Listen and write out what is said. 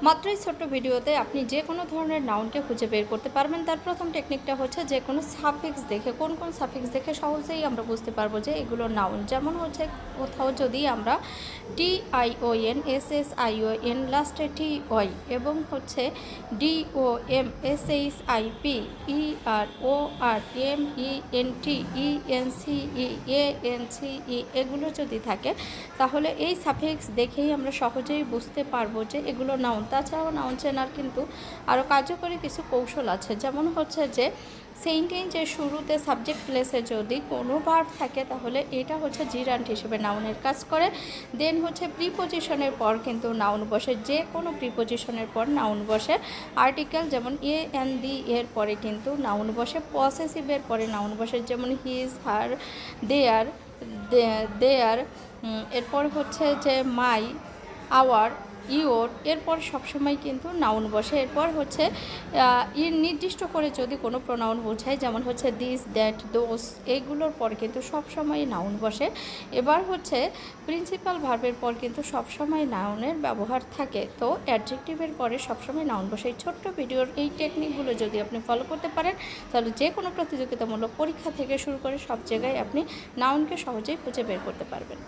মাত্রই ছোট্ট ভিডিওতে আপনি যে কোনো ধরনের নাউনকে খুঁজে বের করতে পারবেন। তার প্রথম টেকনিকটা হচ্ছে যে কোনো সাফিক্স দেখে, কোন সাফিক্স দেখে সহজেই আমরা বুঝতে পারবো যে এগুলো নাউন। যেমন হচ্ছে কোথাও যদি আমরা TION SSION লাস্টে TY এবং হচ্ছে DOM SHIP EROR MENT ENCE ANCE এগুলো যদি থাকে, তাহলে এই সাফিক্স দেখেই আমরা সহজেই বুঝতে পারবো যে এগুলো নাউন। তাছাড়াও নাউন চেনার কিন্তু আরও কার্যকরী কিছু কৌশল আছে। যেমন হচ্ছে যে সেন্টেন্সের শুরুতে সাবজেক্ট প্লেসে যদি কোনো ভার্ব থাকে, তাহলে এটা হচ্ছে জিরান্ট হিসেবে নাউনের কাজ করে। দেন হচ্ছে প্রিপোজিশনের পর কিন্তু নাউন বসে, যে কোনো প্রিপোজিশনের পর নাউন বসে। আর্টিকেল যেমন AND এর পরে কিন্তু নাউন বসে। পসেসিভের পরে নাউন বসে, যেমন হিজ, হার, দেয়ার, দেয়ার। এরপর হচ্ছে যে মাই, আওয়ার, ইওর, এরপর সবসময় কিন্তু নাউন বসে। এরপর হচ্ছে নির্দিষ্ট করে যদি কোনো প্রোনাউন বোঝায়, যেমন হচ্ছে দিস, দ্যাট, দোস, এইগুলোর পর কিন্তু সবসময় নাউন বসে। এবার হচ্ছে প্রিন্সিপাল ভার্বের পর কিন্তু সবসময় নাউনের ব্যবহার থাকে। তো অ্যাডজেক্টিভের পরে সবসময় নাউন বসে। এই ছোট্ট ভিডিওর এই টেকনিকগুলো যদি আপনি ফলো করতে পারেন, তাহলে যে কোনো প্রতিযোগিতামূলক পরীক্ষা থেকে শুরু করে সব জায়গায় আপনি নাউনকে সহজেই খুঁজে বের করতে পারবেন।